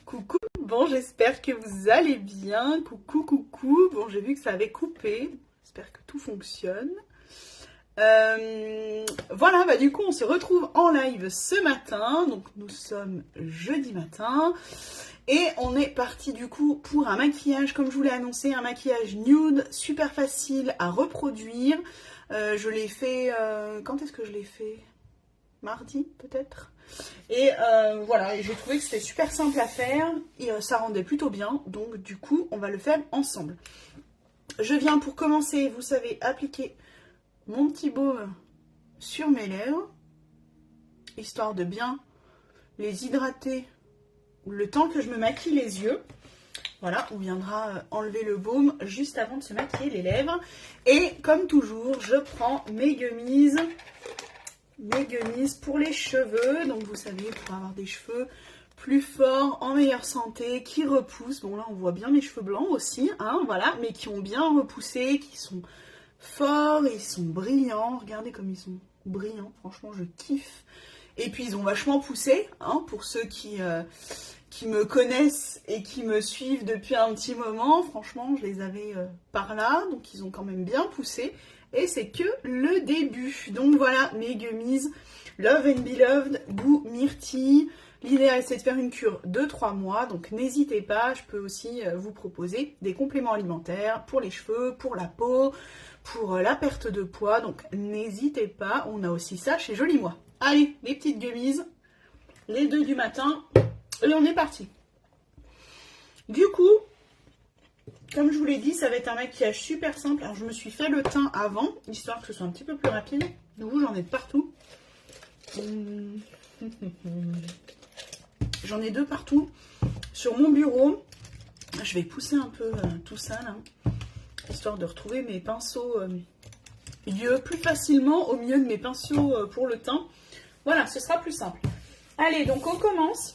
Coucou, bon j'espère que vous allez bien, coucou, bon j'ai vu que ça avait coupé, j'espère que tout fonctionne. Voilà, bah du coup on se retrouve en live ce matin, donc nous sommes jeudi matin, et on est parti du coup pour un maquillage, comme je vous l'ai annoncé, un maquillage nude, super facile à reproduire. Je l'ai fait, quand est-ce que je l'ai fait? Mardi peut-être. Et voilà, j'ai trouvé que c'était super simple à faire et ça rendait plutôt bien, donc du coup on va le faire ensemble. Je viens pour commencer, vous savez, appliquer mon petit baume sur mes lèvres, histoire de bien les hydrater le temps que je me maquille les yeux. Voilà, on viendra enlever le baume juste avant de se maquiller les lèvres. Et comme toujours, je prends mes gummies pour les cheveux. Donc vous savez, pour avoir des cheveux plus forts, en meilleure santé, qui repoussent. Bon là on voit bien mes cheveux blancs aussi, hein, voilà, mais qui ont bien repoussé, qui sont forts, ils sont brillants. Regardez comme ils sont brillants, franchement je kiffe. Et puis ils ont vachement poussé, hein, pour ceux qui me connaissent et qui me suivent depuis un petit moment. Franchement je les avais par là, donc ils ont quand même bien poussé. Et c'est que le début. Donc voilà mes gummies Love and Beloved goût myrtille. L'idéal c'est de faire une cure de 3 mois. Donc n'hésitez pas, je peux aussi vous proposer des compléments alimentaires pour les cheveux, pour la peau, pour la perte de poids. Donc n'hésitez pas, on a aussi ça chez Joli Moi. Allez, les petites gummies, les 2 du matin, et on est parti. Du coup, comme je vous l'ai dit, ça va être un maquillage super simple. Alors je me suis fait le teint avant, histoire que ce soit un petit peu plus rapide. Donc vous, j'en ai de partout. J'en ai 2 partout. Sur mon bureau, je vais pousser un peu tout ça là, histoire de retrouver mes pinceaux plus facilement au milieu de mes pinceaux pour le teint. Voilà, ce sera plus simple. Allez, donc on commence.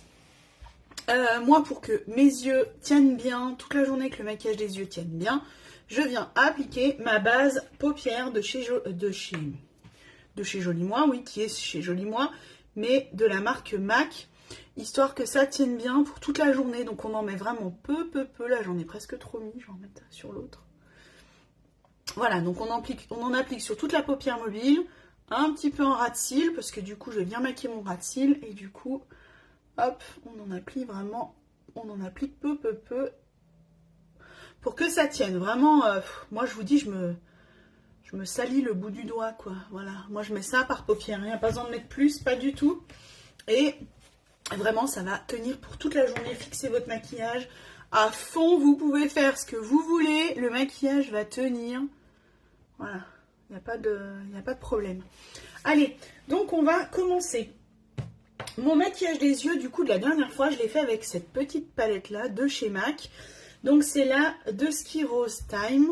Moi, pour que mes yeux tiennent bien toute la journée, que le maquillage des yeux tienne bien, je viens appliquer ma base paupières de chez Joli Moi, oui, qui est chez Joli Moi, mais de la marque MAC, histoire que ça tienne bien pour toute la journée. Donc on en met vraiment peu. Là, j'en ai presque trop mis, je vais en mettre sur l'autre. Voilà, donc on en applique sur toute la paupière mobile, un petit peu en ras de cils, parce que du coup, je viens maquiller mon ras de cils, et du coup... Hop, on en applique vraiment, on en applique peu, pour que ça tienne. Vraiment, moi je vous dis, je me salis le bout du doigt, quoi. Voilà, moi je mets ça par paupière, il n'y a pas besoin de mettre plus, pas du tout. Et vraiment, ça va tenir pour toute la journée. Fixez votre maquillage à fond, vous pouvez faire ce que vous voulez, le maquillage va tenir. Voilà, il n'y a pas de problème. Allez, donc on va commencer. Mon maquillage des yeux, du coup, de la dernière fois, je l'ai fait avec cette petite palette-là de chez MAC. Donc, c'est la de Ski Rose Time.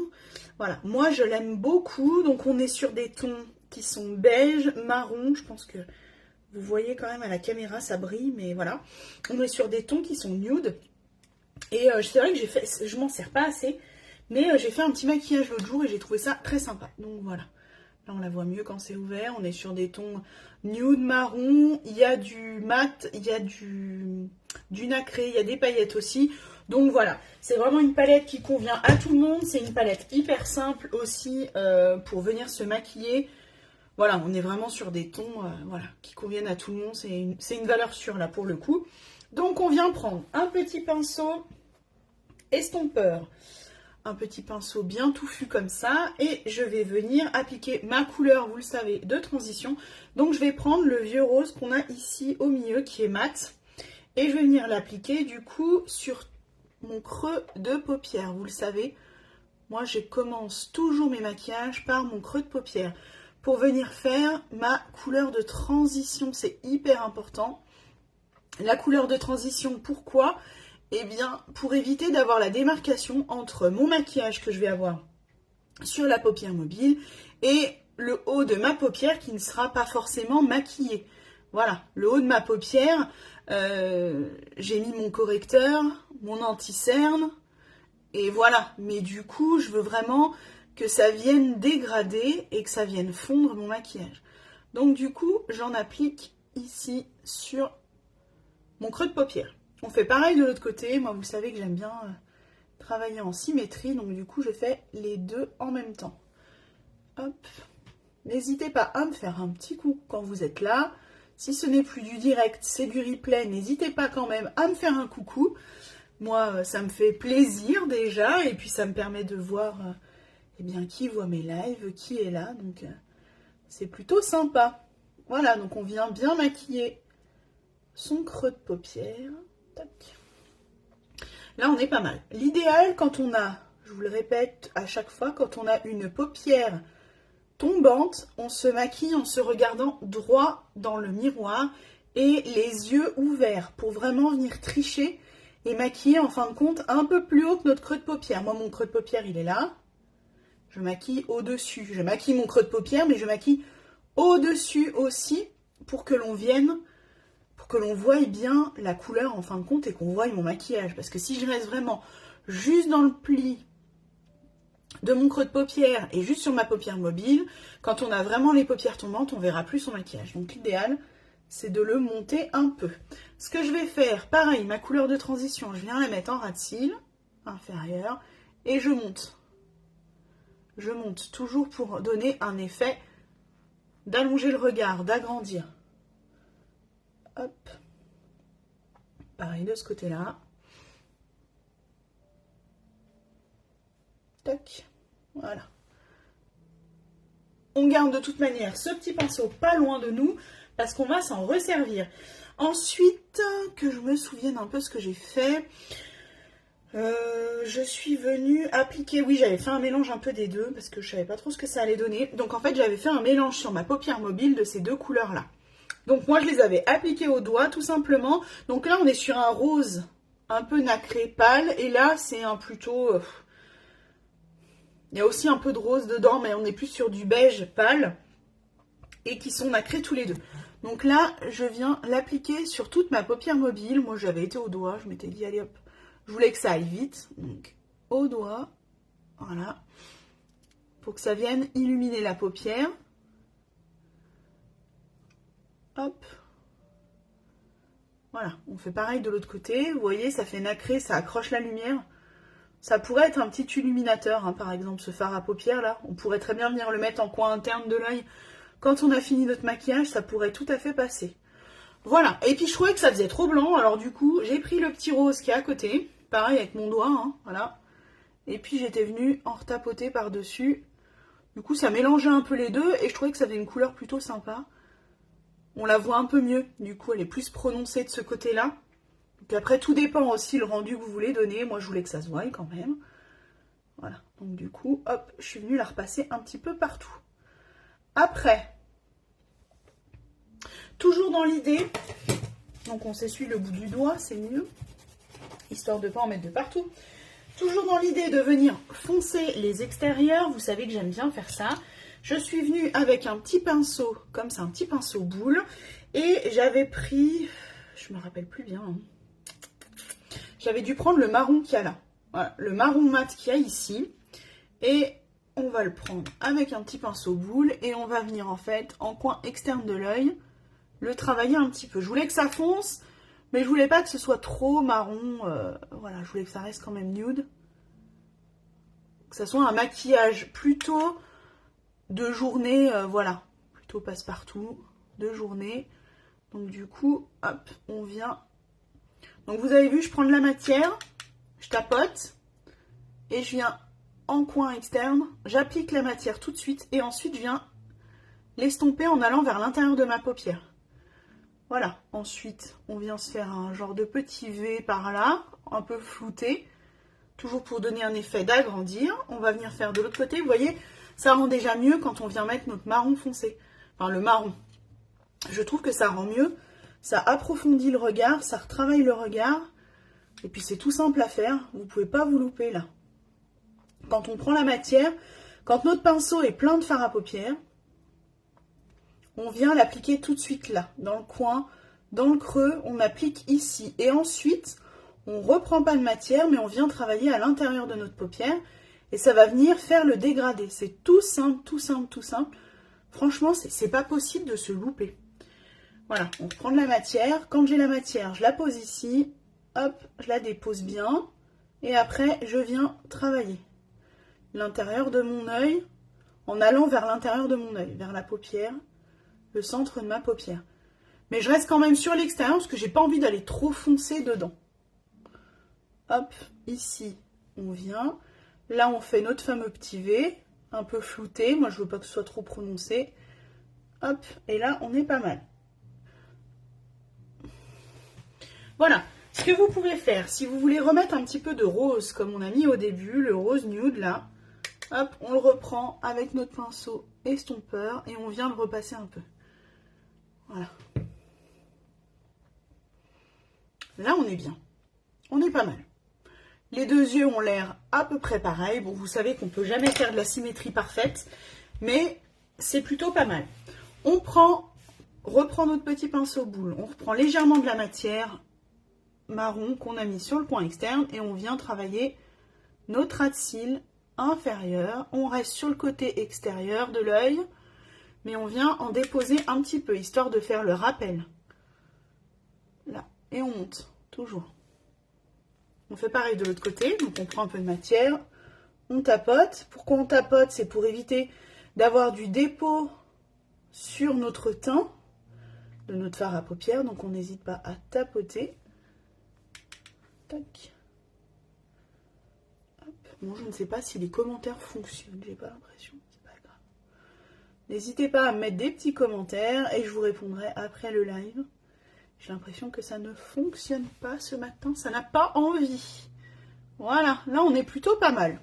Voilà, moi, je l'aime beaucoup. Donc, on est sur des tons qui sont beige, marron. Je pense que vous voyez quand même à la caméra, ça brille, mais voilà. On est sur des tons qui sont nude. Et c'est vrai que je m'en sers pas assez. Mais j'ai fait un petit maquillage l'autre jour et j'ai trouvé ça très sympa. Donc, voilà. Là, on la voit mieux quand c'est ouvert. On est sur des tons nude, marron. Il y a du mat, il y a du nacré, il y a des paillettes aussi. Donc voilà, c'est vraiment une palette qui convient à tout le monde. C'est une palette hyper simple aussi pour venir se maquiller. Voilà, on est vraiment sur des tons voilà, qui conviennent à tout le monde. C'est une valeur sûre là pour le coup. Donc on vient prendre un petit pinceau estompeur. Un petit pinceau bien touffu comme ça et je vais venir appliquer ma couleur, vous le savez, de transition. Donc je vais prendre le vieux rose qu'on a ici au milieu qui est mat et je vais venir l'appliquer du coup sur mon creux de paupière. Vous le savez, moi je commence toujours mes maquillages par mon creux de paupière pour venir faire ma couleur de transition. C'est hyper important. La couleur de transition, pourquoi ? Eh bien, pour éviter d'avoir la démarcation entre mon maquillage que je vais avoir sur la paupière mobile et le haut de ma paupière qui ne sera pas forcément maquillé. Voilà, le haut de ma paupière, j'ai mis mon correcteur, mon anti-cerne, et voilà. Mais du coup, je veux vraiment que ça vienne dégrader et que ça vienne fondre mon maquillage. Donc du coup, j'en applique ici sur mon creux de paupière. On fait pareil de l'autre côté. Moi, vous savez que j'aime bien travailler en symétrie. Donc, du coup, je fais les deux en même temps. Hop. N'hésitez pas à me faire un petit coup quand vous êtes là. Si ce n'est plus du direct, c'est du replay. N'hésitez pas quand même à me faire un coucou. Moi, ça me fait plaisir déjà. Et puis, ça me permet de voir eh bien, qui voit mes lives, qui est là. Donc, c'est plutôt sympa. Voilà, donc on vient bien maquiller son creux de paupière. Tac. Là, on est pas mal. L'idéal, quand on a, je vous le répète à chaque fois, quand on a une paupière tombante, on se maquille en se regardant droit dans le miroir et les yeux ouverts pour vraiment venir tricher et maquiller en fin de compte un peu plus haut que notre creux de paupière. Moi, mon creux de paupière, il est là. Je maquille au-dessus. Je maquille mon creux de paupière, mais je maquille au-dessus aussi pour que l'on vienne, pour que l'on voie bien la couleur en fin de compte et qu'on voie mon maquillage. Parce que si je reste vraiment juste dans le pli de mon creux de paupière et juste sur ma paupière mobile, quand on a vraiment les paupières tombantes, on verra plus son maquillage. Donc l'idéal, c'est de le monter un peu. Ce que je vais faire, pareil, ma couleur de transition, je viens la mettre en ras de cils inférieur et je monte. Je monte toujours pour donner un effet d'allonger le regard, d'agrandir. Hop. Pareil de ce côté-là. Tac. Voilà. On garde de toute manière ce petit pinceau pas loin de nous parce qu'on va s'en resservir. Ensuite, que je me souvienne un peu ce que j'ai fait. Je suis venue appliquer, oui, j'avais fait un mélange un peu des deux parce que je savais pas trop ce que ça allait donner. Donc en fait, j'avais fait un mélange sur ma paupière mobile de ces deux couleurs-là. Donc moi, je les avais appliquées au doigt tout simplement. Donc là, on est sur un rose un peu nacré pâle et là, c'est un plutôt... il y a aussi un peu de rose dedans, mais on est plus sur du beige pâle et qui sont nacrés tous les deux. Donc là, je viens l'appliquer sur toute ma paupière mobile. Moi, j'avais été au doigt, je m'étais dit, allez hop. Je voulais que ça aille vite, donc au doigt, voilà, pour que ça vienne illuminer la paupière. Hop. Voilà, on fait pareil de l'autre côté. Vous voyez, ça fait nacré, ça accroche la lumière. Ça pourrait être un petit illuminateur, hein, par exemple, ce fard à paupières là. On pourrait très bien venir le mettre en coin interne de l'œil. Quand on a fini notre maquillage, ça pourrait tout à fait passer. Voilà, et puis je trouvais que ça faisait trop blanc, alors du coup, j'ai pris le petit rose qui est à côté. Pareil avec mon doigt, hein, voilà. Et puis j'étais venue en retapoter par-dessus. Du coup, ça mélangeait un peu les deux et je trouvais que ça faisait une couleur plutôt sympa. On la voit un peu mieux, du coup elle est plus prononcée de ce côté-là. Donc après, tout dépend aussi le rendu que vous voulez donner. Moi, je voulais que ça se voie quand même. Voilà, donc du coup, hop, je suis venue la repasser un petit peu partout. Après, toujours dans l'idée, donc on s'essuie le bout du doigt, c'est mieux. Histoire de ne pas en mettre de partout. Toujours dans l'idée de venir foncer les extérieurs. Vous savez que j'aime bien faire ça. Je suis venue avec un petit pinceau, comme ça, un petit pinceau boule. Et j'avais pris, je me rappelle plus bien. Hein. J'avais dû prendre le marron qu'il y a là. Voilà, le marron mat qu'il y a ici. Et on va le prendre avec un petit pinceau boule. Et on va venir en fait, en coin externe de l'œil, le travailler un petit peu. Je voulais que ça fonce. Mais je voulais pas que ce soit trop marron, voilà, je voulais que ça reste quand même nude. Que ça soit un maquillage plutôt de journée, voilà, plutôt passe-partout, de journée. Donc du coup, hop, on vient. Donc vous avez vu, je prends de la matière, je tapote, et je viens en coin externe, j'applique la matière tout de suite, et ensuite je viens l'estomper en allant vers l'intérieur de ma paupière. Voilà, ensuite, on vient se faire un genre de petit V par là, un peu flouté, toujours pour donner un effet d'agrandir. On va venir faire de l'autre côté, vous voyez, ça rend déjà mieux quand on vient mettre notre marron foncé. Enfin, le marron. Je trouve que ça rend mieux, ça approfondit le regard, ça retravaille le regard, et puis c'est tout simple à faire, vous ne pouvez pas vous louper là. Quand on prend la matière, quand notre pinceau est plein de fard à paupières, on vient l'appliquer tout de suite là, dans le coin, dans le creux, on applique ici. Et ensuite, on ne reprend pas de matière, mais on vient travailler à l'intérieur de notre paupière. Et ça va venir faire le dégradé. C'est tout simple, tout simple, tout simple. Franchement, c'est pas possible de se louper. Voilà, on reprend de la matière. Quand j'ai la matière, je la pose ici. hop, je la dépose bien. Et après, je viens travailler l'intérieur de mon œil en allant vers l'intérieur de mon œil, vers la paupière, le centre de ma paupière. Mais je reste quand même sur l'extérieur parce que j'ai pas envie d'aller trop foncer dedans. Hop, ici, on vient. Là, on fait notre fameux petit V, un peu flouté. Moi, je veux pas que ce soit trop prononcé. Hop, et là, on est pas mal. Voilà. Ce que vous pouvez faire, si vous voulez remettre un petit peu de rose, comme on a mis au début, le rose nude, là, hop, on le reprend avec notre pinceau estompeur et on vient le repasser un peu. Voilà. Là, on est bien. On est pas mal. Les deux yeux ont l'air à peu près pareils. Bon, vous savez qu'on ne peut jamais faire de la symétrie parfaite, mais c'est plutôt pas mal. On reprend notre petit pinceau boule, on reprend légèrement de la matière marron qu'on a mis sur le point externe et on vient travailler notre ras de cils inférieur. On reste sur le côté extérieur de l'œil, mais on vient en déposer un petit peu, histoire de faire le rappel. Là, et on monte, toujours. On fait pareil de l'autre côté, donc on prend un peu de matière, on tapote. Pourquoi on tapote? C'est pour éviter d'avoir du dépôt sur notre teint de notre fard à paupières, donc on n'hésite pas à tapoter. Tac. Hop. Bon, je ne sais pas si les commentaires fonctionnent, j'ai pas l'impression, c'est pas grave. N'hésitez pas à me mettre des petits commentaires et je vous répondrai après le live. J'ai l'impression que ça ne fonctionne pas ce matin, ça n'a pas envie. Voilà, là on est plutôt pas mal.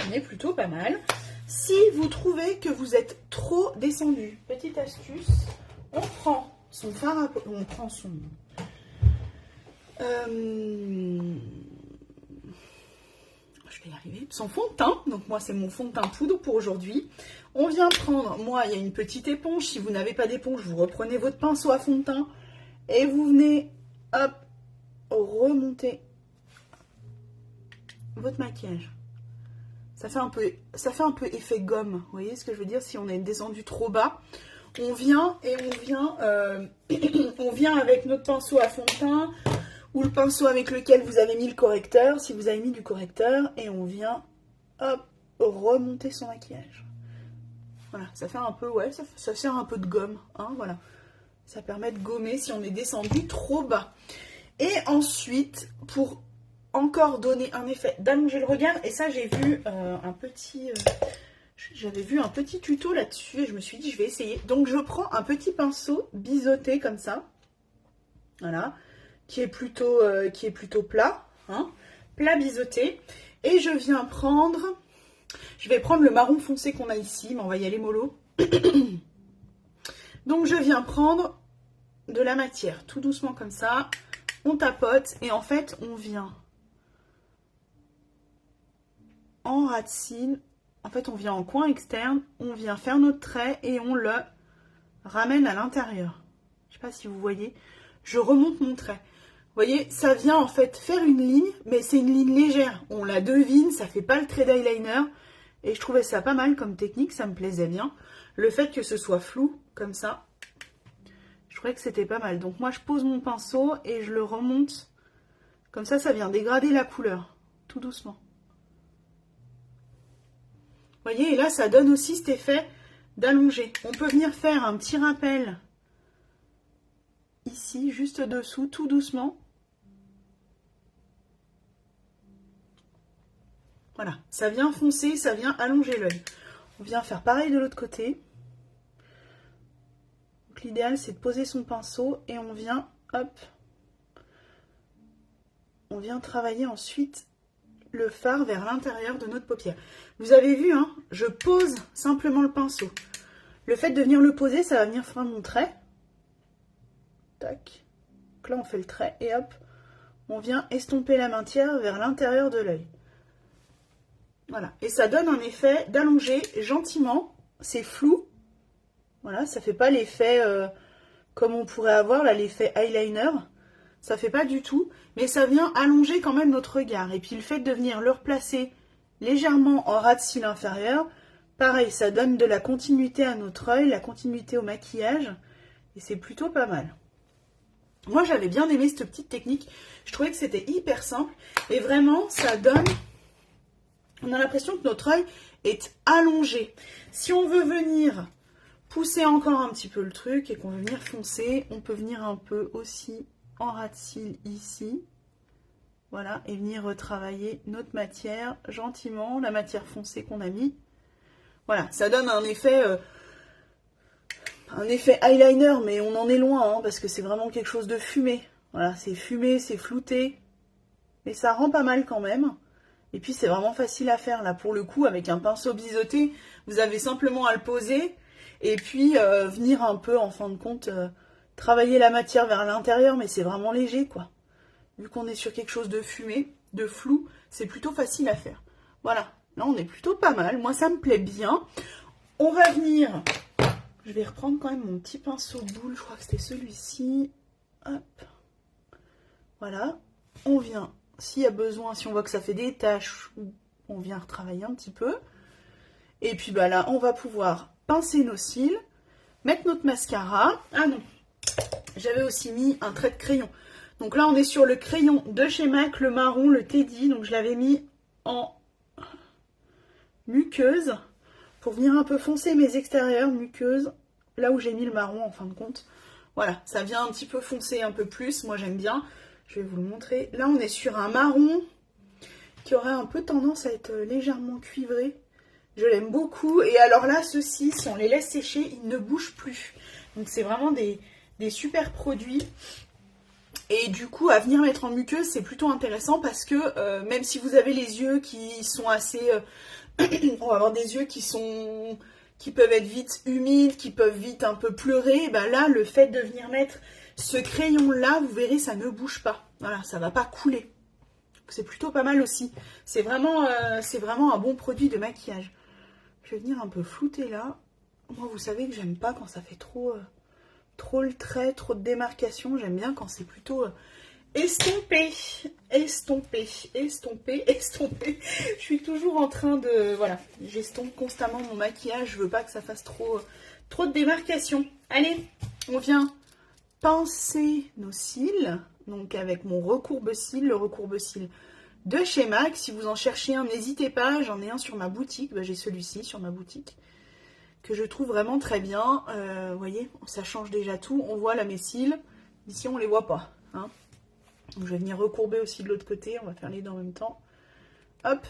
On est plutôt pas mal. Si vous trouvez que vous êtes trop descendu, petite astuce, on prend son fard à paupières, on prend son... je vais y arriver. Son fond de teint, donc moi c'est mon fond de teint poudre pour aujourd'hui. On vient prendre, moi il y a une petite éponge, si vous n'avez pas d'éponge, vous reprenez votre pinceau à fond de teint et vous venez, hop, remonter votre maquillage. Ça fait un peu effet gomme, vous voyez ce que je veux dire, si on est descendu trop bas. On vient et on vient avec notre pinceau à fond de teint, ou le pinceau avec lequel vous avez mis le correcteur, si vous avez mis du correcteur, et on vient, hop, remonter son maquillage. Voilà, ça fait un peu, ouais, ça sert un peu de gomme, hein, voilà. Ça permet de gommer si on est descendu trop bas. Et ensuite, pour encore donner un effet d'allonger le regard, et ça j'ai vu j'avais vu un petit tuto là-dessus, et je me suis dit je vais essayer. Donc je prends un petit pinceau biseauté comme ça, voilà, qui est plutôt plat, hein, plat biseauté, et je vais prendre le marron foncé qu'on a ici, mais on va y aller mollo. Donc je viens prendre de la matière, tout doucement comme ça, on tapote, et en fait on vient en ras de cils, en fait on vient en coin externe, on vient faire notre trait, et on le ramène à l'intérieur. Je sais pas si vous voyez, je remonte mon trait. Vous voyez, ça vient en fait faire une ligne, mais c'est une ligne légère. On la devine, ça fait pas le trait d'eyeliner. Et je trouvais ça pas mal comme technique, ça me plaisait bien. Le fait que ce soit flou, comme ça, je trouvais que c'était pas mal. Donc moi, je pose mon pinceau et je le remonte. Comme ça, ça vient dégrader la couleur, tout doucement. Vous voyez, et là, ça donne aussi cet effet d'allonger. On peut venir faire un petit rappel ici, juste dessous, tout doucement. Voilà, ça vient foncer, ça vient allonger l'œil. On vient faire pareil de l'autre côté. Donc l'idéal, c'est de poser son pinceau et on vient, hop, on vient travailler ensuite le fard vers l'intérieur de notre paupière. Vous avez vu, hein, je pose simplement le pinceau. Le fait de venir le poser, ça va venir faire mon trait. Tac. Donc là, on fait le trait et hop, on vient estomper la matière vers l'intérieur de l'œil. Voilà, et ça donne un effet d'allonger gentiment, c'est flou, voilà, ça fait pas l'effet comme on pourrait avoir là, l'effet eyeliner, ça fait pas du tout, mais ça vient allonger quand même notre regard, et puis le fait de venir le replacer légèrement en ras de cils inférieur, pareil, ça donne de la continuité à notre œil, la continuité au maquillage, et c'est plutôt pas mal. Moi, j'avais bien aimé cette petite technique. Je trouvais que c'était hyper simple. Et vraiment, ça donne... On a l'impression que notre œil est allongé. Si on veut venir pousser encore un petit peu le truc et qu'on veut venir foncer, on peut venir un peu aussi en ras de cils ici. Voilà, et venir retravailler notre matière gentiment, la matière foncée qu'on a mis. Voilà, ça donne un effet eyeliner, mais on en est loin, hein, parce que c'est vraiment quelque chose de fumé. Voilà, c'est fumé, c'est flouté, mais ça rend pas mal quand même. Et puis c'est vraiment facile à faire, là, pour le coup, avec un pinceau biseauté, vous avez simplement à le poser, et puis venir un peu, en fin de compte, travailler la matière vers l'intérieur, mais c'est vraiment léger, quoi. Vu qu'on est sur quelque chose de fumé, de flou, c'est plutôt facile à faire. Voilà, là on est plutôt pas mal. Moi ça me plaît bien. On va venir... Je vais reprendre quand même mon petit pinceau boule. Je crois que c'était celui-ci. Hop. Voilà. On vient, s'il y a besoin, si on voit que ça fait des taches, on vient retravailler un petit peu. Et puis bah là, on va pouvoir pincer nos cils, mettre notre mascara. Ah non, j'avais aussi mis un trait de crayon. Donc là, on est sur le crayon de chez MAC, le marron, le Teddy. Donc je l'avais mis en muqueuse pour venir un peu foncer mes extérieurs, muqueuse, là où j'ai mis le marron en fin de compte. Voilà, ça vient un petit peu foncer un peu plus. Moi, j'aime bien. Je vais vous le montrer. Là, on est sur un marron qui aurait un peu tendance à être légèrement cuivré. Je l'aime beaucoup. Et alors là, ceux-ci, si on les laisse sécher, ils ne bougent plus. Donc c'est vraiment des super produits. Et du coup, à venir mettre en muqueuse, c'est plutôt intéressant parce que même si vous avez les yeux qui sont assez... on va avoir des yeux qui peuvent être vite humides, qui peuvent vite un peu pleurer. Ben là, le fait de venir mettre ce crayon-là, vous verrez, ça ne bouge pas. Voilà, ça ne va pas couler. C'est plutôt pas mal aussi. C'est vraiment un bon produit de maquillage. Je vais venir un peu flouter là. Moi, vous savez que j'aime pas quand ça fait trop le trait, trop de démarcation. J'aime bien quand c'est plutôt estompé. Estompé. Je suis toujours en train de... Voilà, j'estompe constamment mon maquillage. Je veux pas que ça fasse trop de démarcation. Allez, on vient pincer nos cils. Donc avec mon recourbe-cils, le recourbe-cils de chez MAC. Si vous en cherchez un, n'hésitez pas. J'en ai un sur ma boutique. Ben, j'ai celui-ci sur ma boutique, que je trouve vraiment très bien. Vous voyez, ça change déjà tout. On voit là mes cils. Ici, on les voit pas. Hein. Donc, je vais venir recourber aussi de l'autre côté. On va faire les deux en même temps. Hop.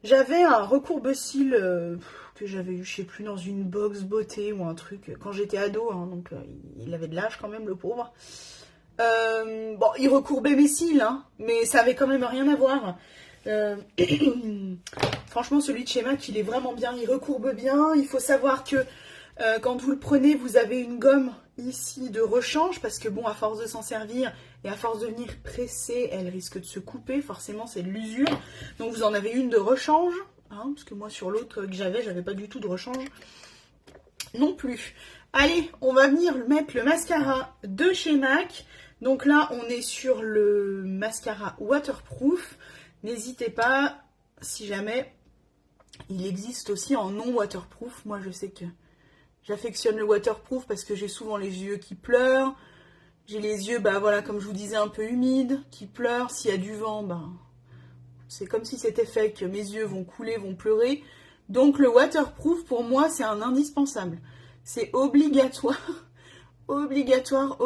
J'avais un recourbe-cils que j'avais eu, je sais plus, dans une box beauté ou un truc, quand j'étais ado. Hein, donc, il avait de l'âge quand même, le pauvre. Bon, il recourbait mes cils, hein, mais ça avait quand même rien à voir. Franchement, celui de chez MAC, il est vraiment bien, il recourbe bien. Il faut savoir que quand vous le prenez, vous avez une gomme ici de rechange, parce que bon, à force de s'en servir et à force de venir presser, elle risque de se couper. Forcément, c'est de l'usure. Donc vous en avez une de rechange, hein, parce que moi sur l'autre que j'avais pas du tout de rechange non plus. Allez, on va venir mettre le mascara de chez MAC. Donc là, on est sur le mascara waterproof. N'hésitez pas, si jamais, il existe aussi en non waterproof. Moi, je sais que j'affectionne le waterproof parce que j'ai souvent les yeux qui pleurent. J'ai les yeux, bah voilà, comme je vous disais, un peu humides, qui pleurent. S'il y a du vent, bah, c'est comme si c'était fait que mes yeux vont couler, vont pleurer. Donc le waterproof, pour moi, c'est un indispensable. C'est obligatoire. Obligatoire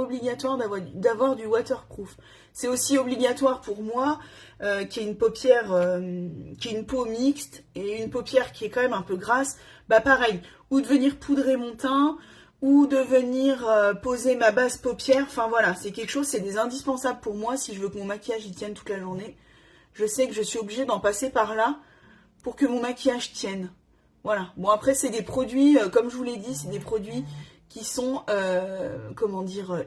d'avoir du waterproof. C'est aussi obligatoire pour moi qui ait une paupière, qui ait une peau mixte et une paupière qui est quand même un peu grasse. Bah pareil, ou de venir poudrer mon teint, ou de venir poser ma base paupière. Enfin voilà, c'est quelque chose, c'est des indispensables pour moi si je veux que mon maquillage y tienne toute la journée. Je sais que je suis obligée d'en passer par là pour que mon maquillage tienne. Voilà. Bon après c'est des produits, comme je vous l'ai dit, c'est des produits qui sont, comment dire,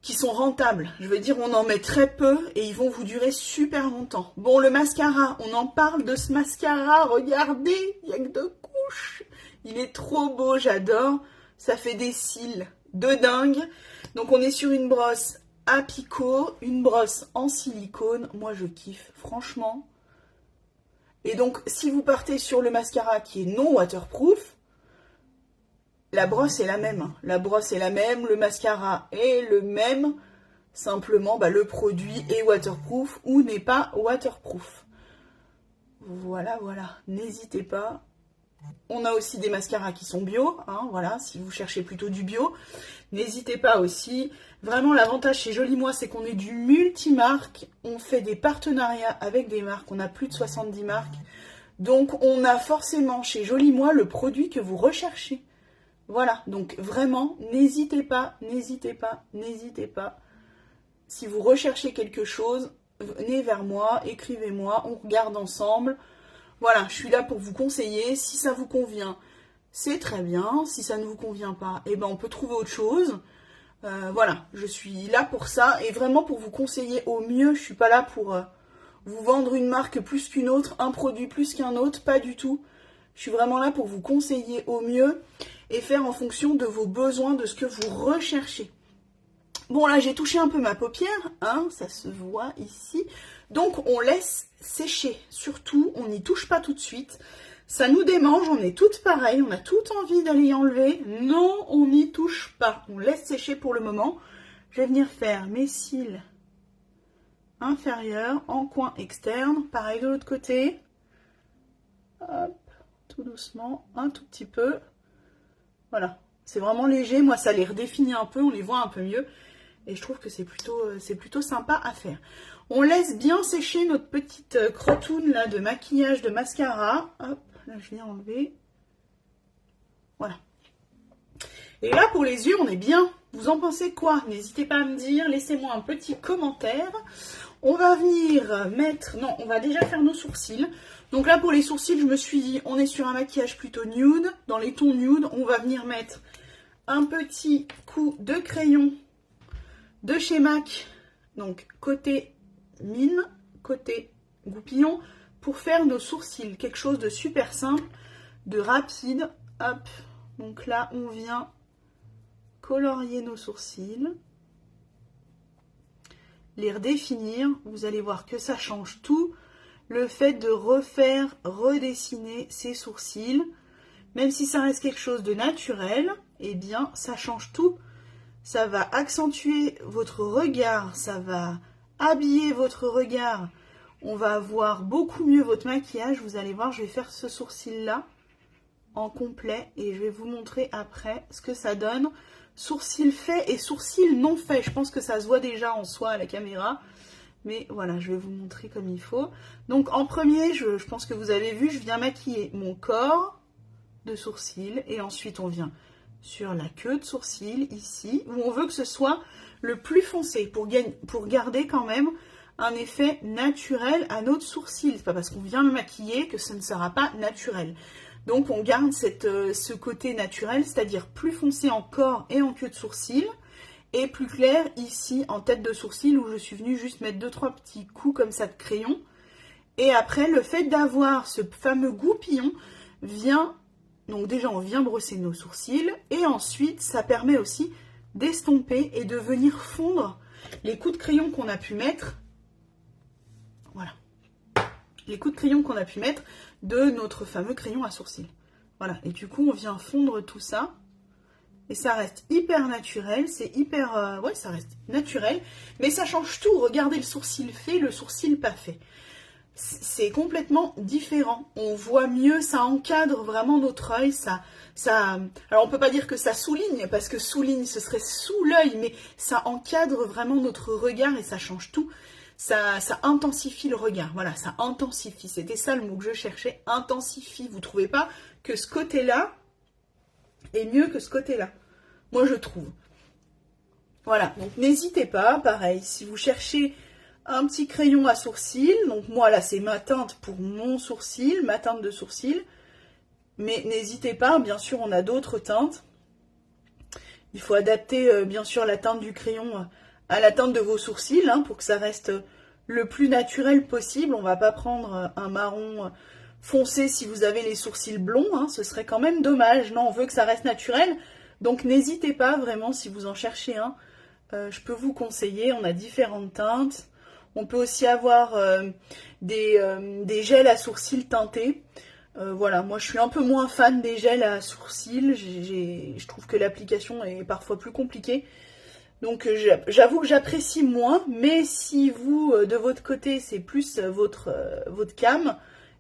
qui sont rentables. Je veux dire, on en met très peu et ils vont vous durer super longtemps. Bon, le mascara, on en parle de ce mascara. Regardez, il n'y a que 2 couches. Il est trop beau, j'adore. Ça fait des cils de dingue. Donc, on est sur une brosse à picot, une brosse en silicone. Moi, je kiffe, franchement. Et donc, si vous partez sur le mascara qui est non waterproof, la brosse est la même. Hein. La brosse est la même, le mascara est le même. Simplement, le produit est waterproof ou n'est pas waterproof. Voilà, voilà. N'hésitez pas. On a aussi des mascaras qui sont bio. Hein, voilà, si vous cherchez plutôt du bio. N'hésitez pas aussi. Vraiment, l'avantage chez Joli Moi, c'est qu'on est du multimarque. On fait des partenariats avec des marques. On a plus de 70 marques. Donc, on a forcément chez Joli Moi le produit que vous recherchez. Voilà, donc vraiment, n'hésitez pas, n'hésitez pas, n'hésitez pas. Si vous recherchez quelque chose, venez vers moi, écrivez-moi, on regarde ensemble. Voilà, je suis là pour vous conseiller. Si ça vous convient, c'est très bien. Si ça ne vous convient pas, eh ben on peut trouver autre chose. Voilà, je suis là pour ça et vraiment pour vous conseiller au mieux. Je suis pas là pour vous vendre une marque plus qu'une autre, un produit plus qu'un autre, pas du tout. Je suis vraiment là pour vous conseiller au mieux et faire en fonction de vos besoins, de ce que vous recherchez. Bon, là, j'ai touché un peu ma paupière, hein, ça se voit ici. Donc, on laisse sécher. Surtout, on n'y touche pas tout de suite. Ça nous démange, on est toutes pareilles, on a toutes envie d'aller y enlever. Non, on n'y touche pas. On laisse sécher pour le moment. Je vais venir faire mes cils inférieurs en coin externe. Pareil de l'autre côté. Hop, tout doucement, un tout petit peu. Voilà, c'est vraiment léger. Moi, ça les redéfinit un peu, on les voit un peu mieux. Et je trouve que c'est plutôt sympa à faire. On laisse bien sécher notre petite crotoune là de maquillage, de mascara. Hop, là je viens enlever. Voilà. Et là pour les yeux, on est bien. Vous en pensez quoi? N'hésitez pas à me dire, laissez-moi un petit commentaire. On va venir mettre... Non, on va déjà faire nos sourcils. Donc là pour les sourcils, je me suis dit, on est sur un maquillage plutôt nude. Dans les tons nude, on va venir mettre un petit coup de crayon de chez MAC, donc côté mine, côté goupillon, pour faire nos sourcils. Quelque chose de super simple, de rapide. Hop, donc là, on vient colorier nos sourcils, les redéfinir. Vous allez voir que ça change tout. Le fait de refaire, redessiner ses sourcils, même si ça reste quelque chose de naturel, eh bien, ça change tout. Ça va accentuer votre regard, ça va habiller votre regard. On va voir beaucoup mieux votre maquillage. Vous allez voir, je vais faire ce sourcil-là en complet et je vais vous montrer après ce que ça donne. Sourcil fait et sourcil non fait. Je pense que ça se voit déjà en soi à la caméra. Mais voilà, je vais vous montrer comme il faut. Donc en premier, je pense que vous avez vu, je viens maquiller mon corps de sourcils et ensuite on vient sur la queue de sourcil, ici, où on veut que ce soit le plus foncé, pour garder quand même un effet naturel à notre sourcil. C'est pas parce qu'on vient le maquiller que ce ne sera pas naturel. Donc on garde ce côté naturel, c'est-à-dire plus foncé en corps et en queue de sourcil, et plus clair ici en tête de sourcil, où je suis venue juste mettre 2-3 petits coups comme ça de crayon. Et après, le fait d'avoir ce fameux goupillon vient... Donc déjà, on vient brosser nos sourcils et ensuite, ça permet aussi d'estomper et de venir fondre les coups de crayon qu'on a pu mettre. Voilà. Les coups de crayon qu'on a pu mettre de notre fameux crayon à sourcils. Voilà. Et du coup, on vient fondre tout ça. Et ça reste hyper naturel. C'est hyper... ouais, ça reste naturel. Mais ça change tout. Regardez le sourcil fait, le sourcil pas fait. C'est complètement différent. On voit mieux, ça encadre vraiment notre œil. Alors on peut pas dire que ça souligne, parce que souligne ce serait sous l'œil, mais ça encadre vraiment notre regard et ça change tout. Ça intensifie le regard. Voilà, ça intensifie. C'était ça le mot que je cherchais. Intensifie. Vous trouvez pas que ce côté-là est mieux que ce côté-là? Moi je trouve. Voilà, donc n'hésitez pas. Pareil, si vous cherchez un petit crayon à sourcils, donc moi là c'est ma teinte pour mon sourcil, ma teinte de sourcil, mais n'hésitez pas, bien sûr on a d'autres teintes, il faut adapter bien sûr la teinte du crayon à la teinte de vos sourcils, hein, pour que ça reste le plus naturel possible. On va pas prendre un marron foncé si vous avez les sourcils blonds, hein, ce serait quand même dommage. Non, on veut que ça reste naturel, donc n'hésitez pas vraiment si vous en cherchez un, je peux vous conseiller, on a différentes teintes. On peut aussi avoir des gels à sourcils teintés. Voilà, moi je suis un peu moins fan des gels à sourcils, je trouve que l'application est parfois plus compliquée. Donc j'avoue que j'apprécie moins, mais si vous, de votre côté, c'est plus votre cam,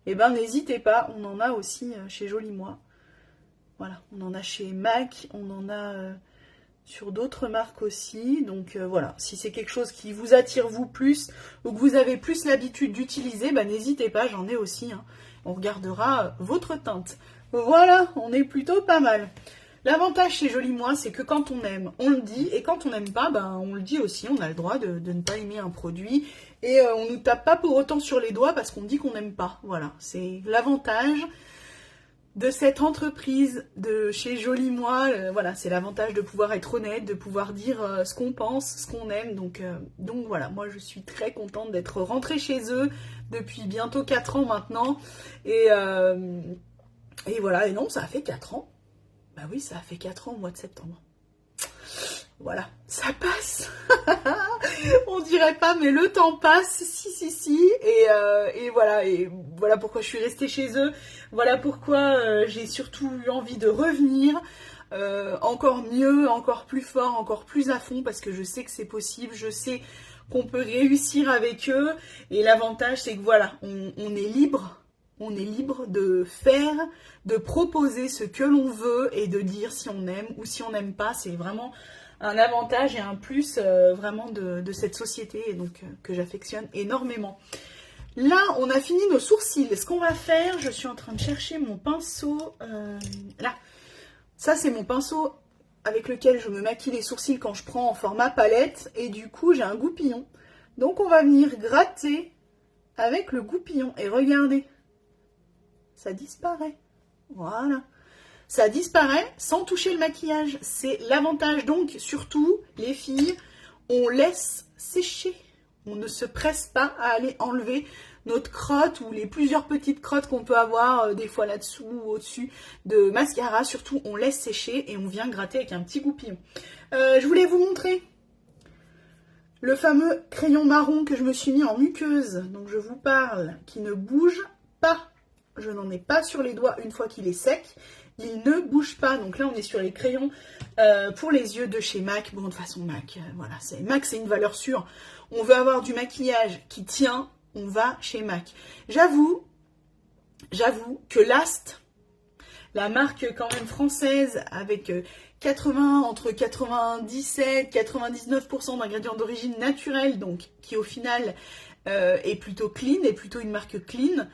eh ben n'hésitez pas, on en a aussi chez Joli Moi. Voilà, on en a chez MAC, on en a sur d'autres marques aussi. Donc voilà, si c'est quelque chose qui vous attire vous plus, ou que vous avez plus l'habitude d'utiliser, bah n'hésitez pas, j'en ai aussi. Hein. On regardera votre teinte. Voilà, on est plutôt pas mal. L'avantage chez Joli Moi, c'est que quand on aime, on le dit, et quand on n'aime pas, ben, on le dit aussi, on a le droit de ne pas aimer un produit, et on ne nous tape pas pour autant sur les doigts parce qu'on dit qu'on n'aime pas. Voilà, c'est l'avantage de cette entreprise de chez Joli Moi. Voilà, c'est l'avantage de pouvoir être honnête, de pouvoir dire ce qu'on pense, ce qu'on aime. Donc voilà, moi je suis très contente d'être rentrée chez eux depuis bientôt 4 ans maintenant, et voilà, et non, ça a fait 4 ans. Bah oui, ça a fait 4 ans au mois de septembre. Voilà, ça passe. On dirait pas, mais le temps passe. Si. Et voilà pourquoi je suis restée chez eux. Voilà pourquoi j'ai surtout eu envie de revenir. Encore mieux, encore plus fort, encore plus à fond, parce que je sais que c'est possible. Je sais qu'on peut réussir avec eux. Et l'avantage, c'est que voilà, on est libre. On est libre de faire, de proposer ce que l'on veut et de dire si on aime ou si on n'aime pas. C'est vraiment un avantage et un plus vraiment de cette société, et donc que j'affectionne énormément. Là, on a fini nos sourcils. Ce qu'on va faire, je suis en train de chercher mon pinceau. Là, ça c'est mon pinceau avec lequel je me maquille les sourcils quand je prends en format palette. Et du coup, j'ai un goupillon. Donc on va venir gratter avec le goupillon. Et regardez. Ça disparaît. Voilà. Ça disparaît sans toucher le maquillage. C'est l'avantage. Donc, surtout, les filles, on laisse sécher. On ne se presse pas à aller enlever notre crotte ou les plusieurs petites crottes qu'on peut avoir des fois là-dessous ou au-dessus de mascara. Surtout, on laisse sécher et on vient gratter avec un petit goupillon. Je voulais vous montrer le fameux crayon marron que je me suis mis en muqueuse. Donc, je vous parle, qui ne bouge pas. Je n'en ai pas sur les doigts une fois qu'il est sec. Il ne bouge pas. Donc là, on est sur les crayons pour les yeux de chez MAC. Bon, de toute façon, MAC, voilà, MAC, c'est une valeur sûre. On veut avoir du maquillage qui tient, on va chez MAC. J'avoue que Last, la marque quand même française, avec entre 97 et 99% d'ingrédients d'origine naturelle, donc qui au final est plutôt clean, est plutôt une marque clean.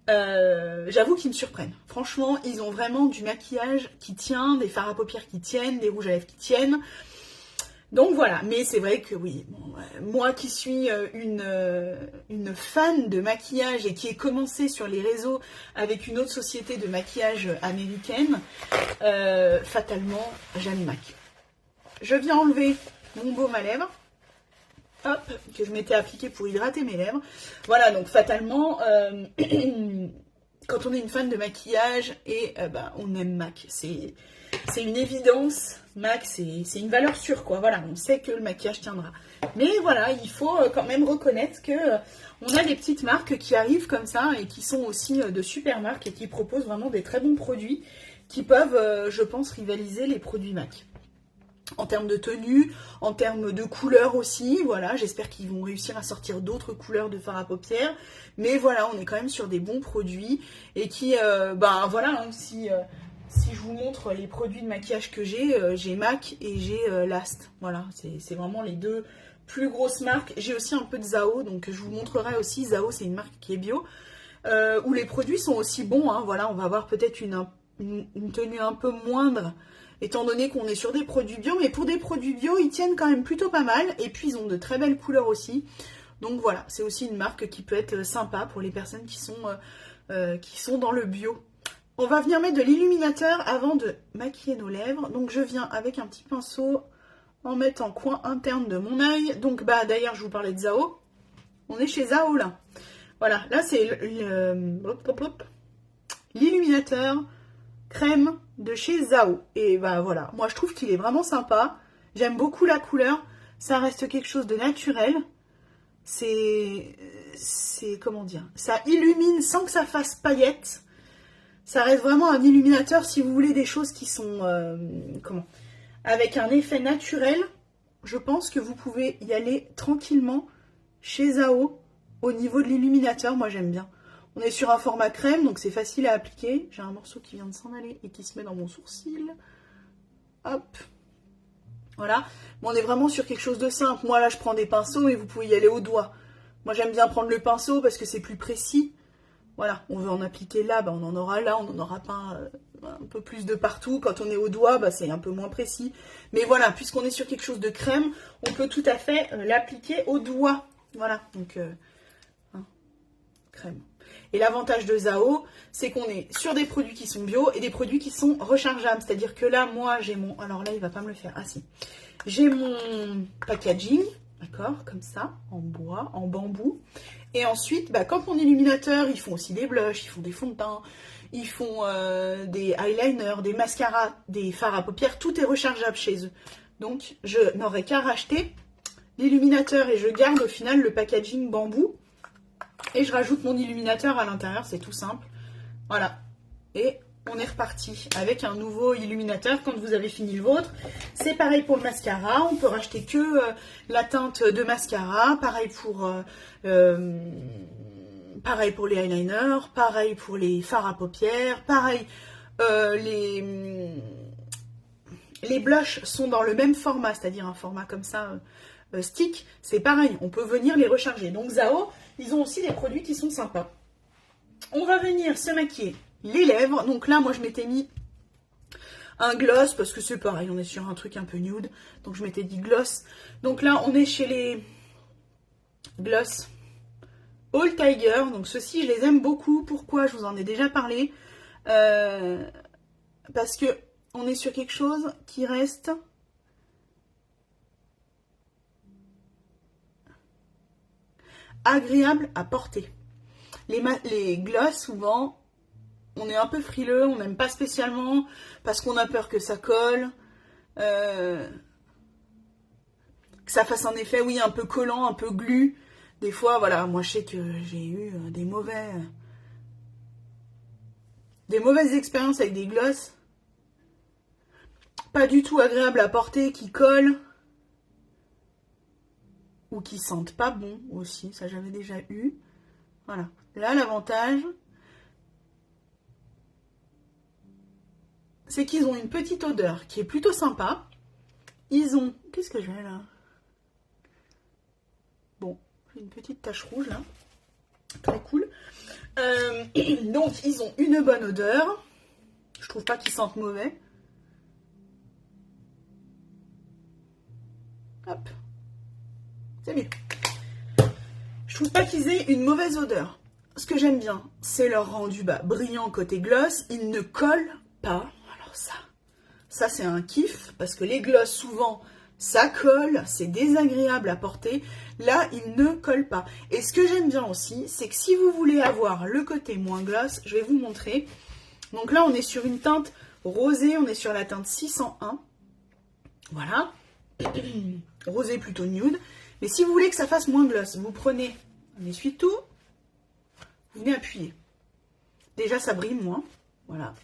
J'avoue qu'ils me surprennent. Franchement, ils ont vraiment du maquillage qui tient, des fards à paupières qui tiennent, des rouges à lèvres qui tiennent. Donc voilà, mais c'est vrai que oui, bon, moi qui suis une fan de maquillage et qui ai commencé sur les réseaux avec une autre société de maquillage américaine, fatalement, j'aime MAC. Je viens enlever mon baume à lèvres. Hop, que je m'étais appliqué pour hydrater mes lèvres. Voilà, donc fatalement, quand on est une fan de maquillage, et on aime MAC, c'est une évidence. MAC, c'est une valeur sûre, quoi. Voilà, on sait que le maquillage tiendra. Mais voilà, il faut quand même reconnaître que on a des petites marques qui arrivent comme ça et qui sont aussi de super marques et qui proposent vraiment des très bons produits qui peuvent, je pense, rivaliser les produits MAC. En termes de tenue, en termes de couleurs aussi, voilà, j'espère qu'ils vont réussir à sortir d'autres couleurs de fard à paupières, mais voilà, on est quand même sur des bons produits, et qui, voilà, hein, si je vous montre les produits de maquillage que j'ai MAC et j'ai Last, voilà, c'est vraiment les deux plus grosses marques. J'ai aussi un peu de Zao, donc je vous montrerai aussi. Zao, c'est une marque qui est bio, où les produits sont aussi bons, hein, voilà, on va avoir peut-être une tenue un peu moindre, étant donné qu'on est sur des produits bio, mais pour des produits bio, ils tiennent quand même plutôt pas mal, et puis ils ont de très belles couleurs aussi. Donc voilà, c'est aussi une marque qui peut être sympa pour les personnes qui sont dans le bio. On va venir mettre de l'illuminateur avant de maquiller nos lèvres. Donc je viens avec un petit pinceau en mettre en coin interne de mon œil. Donc d'ailleurs, je vous parlais de Zao. On est chez Zao là. Voilà, là c'est l'illuminateur crème de chez Zao. Et voilà, moi je trouve qu'il est vraiment sympa. J'aime beaucoup la couleur. Ça reste quelque chose de naturel. C'est comment dire, ça illumine sans que ça fasse paillettes. Ça reste vraiment un illuminateur si vous voulez des choses qui sont, avec un effet naturel. Je pense que vous pouvez y aller tranquillement chez Zao au niveau de l'illuminateur. Moi, j'aime bien. On est sur un format crème, donc c'est facile à appliquer. J'ai un morceau qui vient de s'en aller et qui se met dans mon sourcil. Hop. Voilà. Bon, on est vraiment sur quelque chose de simple. Moi, là, je prends des pinceaux et vous pouvez y aller au doigt. Moi, j'aime bien prendre le pinceau parce que c'est plus précis. Voilà, on veut en appliquer là, on en aura là, on n'en aura pas un peu plus de partout. Quand on est au doigt, c'est un peu moins précis. Mais voilà, puisqu'on est sur quelque chose de crème, on peut tout à fait l'appliquer au doigt. Voilà, donc crème. Et l'avantage de Zao, c'est qu'on est sur des produits qui sont bio et des produits qui sont rechargeables. C'est-à-dire que là, moi, j'ai mon... Alors là, il va pas me le faire. Ah si. J'ai mon packaging, d'accord, comme ça, en bois, en bambou. Et ensuite, quand mon illuminateur, ils font aussi des blushs, ils font des fonds de teint, ils font des eyeliners, des mascaras, des fards à paupières. Tout est rechargeable chez eux. Donc, je n'aurai qu'à racheter l'illuminateur et je garde au final le packaging bambou. Et je rajoute mon illuminateur à l'intérieur, c'est tout simple. Voilà. Et on est reparti avec un nouveau illuminateur quand vous avez fini le vôtre. C'est pareil pour le mascara. On peut racheter que la teinte de mascara. Pareil pour les eyeliners. Pareil pour les fards à paupières. Pareil, les blushs sont dans le même format, c'est-à-dire un format comme ça, stick. C'est pareil, on peut venir les recharger. Donc Zao, ils ont aussi des produits qui sont sympas. On va venir se maquiller les lèvres. Donc là, moi, je m'étais mis un gloss parce que c'est pareil, on est sur un truc un peu nude. Donc je m'étais dit gloss. Donc là, on est chez les gloss All Tiger. Donc ceux-ci, je les aime beaucoup. Pourquoi? Je vous en ai déjà parlé. Parce que on est sur quelque chose qui reste... agréable à porter. Les gloss, souvent, on est un peu frileux, on n'aime pas spécialement parce qu'on a peur que ça colle, que ça fasse un effet, oui, un peu collant, un peu glu. Des fois, voilà, moi je sais que j'ai eu des mauvaises expériences avec des gloss pas du tout agréables à porter, qui collent ou qui sentent pas bon aussi, ça j'avais déjà eu. Voilà, là l'avantage, c'est qu'ils ont une petite odeur qui est plutôt sympa. Ils ont... Qu'est-ce que j'ai là? Bon, j'ai une petite tache rouge là. Très cool. Donc, ils ont une bonne odeur. Je trouve pas qu'ils sentent mauvais. Hop. C'est mieux. Je trouve pas qu'ils aient une mauvaise odeur. Ce que j'aime bien, c'est leur rendu brillant côté gloss. Ils ne collent pas. Alors ça c'est un kiff. Parce que les gloss, souvent, ça colle. C'est désagréable à porter. Là, ils ne collent pas. Et ce que j'aime bien aussi, c'est que si vous voulez avoir le côté moins gloss, je vais vous montrer. Donc là, on est sur une teinte rosée. On est sur la teinte 601. Voilà. Rosé plutôt nude. Mais si vous voulez que ça fasse moins gloss, vous prenez un essuie-tout, vous venez appuyer. Déjà, ça brille moins, voilà.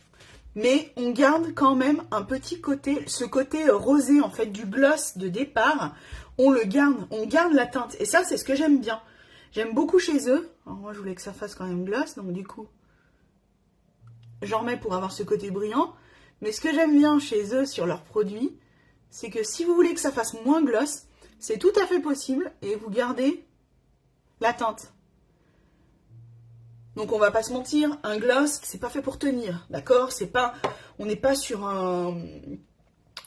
Mais on garde quand même un petit côté, ce côté rosé en fait du gloss de départ, on le garde, on garde la teinte. Et ça, c'est ce que j'aime bien. J'aime beaucoup chez eux. Alors moi, je voulais que ça fasse quand même gloss, donc du coup, j'en remets pour avoir ce côté brillant. Mais ce que j'aime bien chez eux sur leurs produits, c'est que si vous voulez que ça fasse moins gloss, c'est tout à fait possible et vous gardez la teinte. Donc on va pas se mentir, un gloss, c'est pas fait pour tenir, d'accord? On n'est pas sur un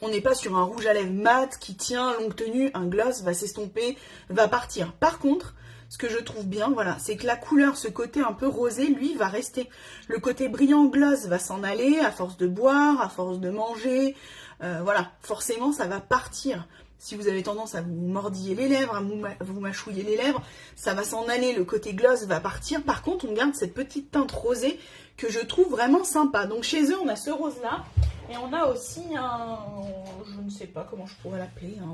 rouge à lèvres mat qui tient longue tenue. Un gloss va s'estomper, va partir. Par contre, ce que je trouve bien, voilà, c'est que la couleur, ce côté un peu rosé, lui, va rester. Le côté brillant gloss va s'en aller à force de boire, à force de manger. Voilà, forcément, ça va partir. Si vous avez tendance à vous mordiller les lèvres, à vous mâchouiller les lèvres, ça va s'en aller, le côté gloss va partir. Par contre, on garde cette petite teinte rosée que je trouve vraiment sympa. Donc chez eux, on a ce rose-là. Et on a aussi je ne sais pas comment je pourrais l'appeler, un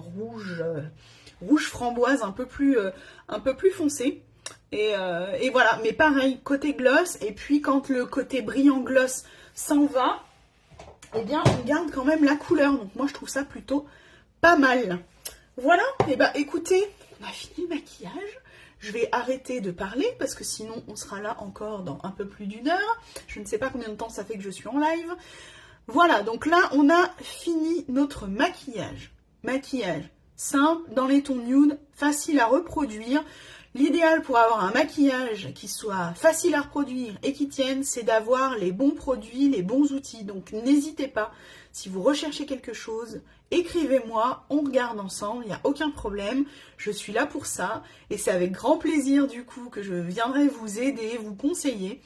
rouge framboise un peu plus foncé. Et voilà, mais pareil, côté gloss, et puis quand le côté brillant gloss s'en va, eh bien on garde quand même la couleur. Donc moi je trouve ça plutôt pas mal. Voilà, et bah écoutez, on a fini le maquillage. Je vais arrêter de parler parce que sinon on sera là encore dans un peu plus d'une heure. Je ne sais pas combien de temps ça fait que je suis en live. Voilà, donc là on a fini notre maquillage. Maquillage simple, dans les tons nude, facile à reproduire. L'idéal pour avoir un maquillage qui soit facile à reproduire et qui tienne, c'est d'avoir les bons produits, les bons outils. Donc n'hésitez pas, si vous recherchez quelque chose, écrivez-moi, on regarde ensemble, il n'y a aucun problème. Je suis là pour ça et c'est avec grand plaisir du coup que je viendrai vous aider, vous conseiller.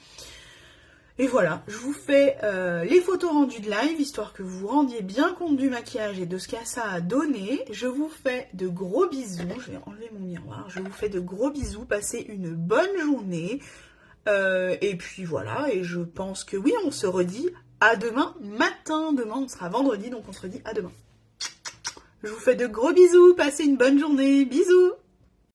Et voilà, je vous fais les photos rendues de live, histoire que vous vous rendiez bien compte du maquillage et de ce que ça a donné. Je vous fais de gros bisous, je vais enlever mon miroir, je vous fais de gros bisous, passez une bonne journée. Et puis voilà, et je pense que oui, on se redit à demain matin. Demain, on sera vendredi, donc on se redit à demain. Je vous fais de gros bisous, passez une bonne journée, bisous!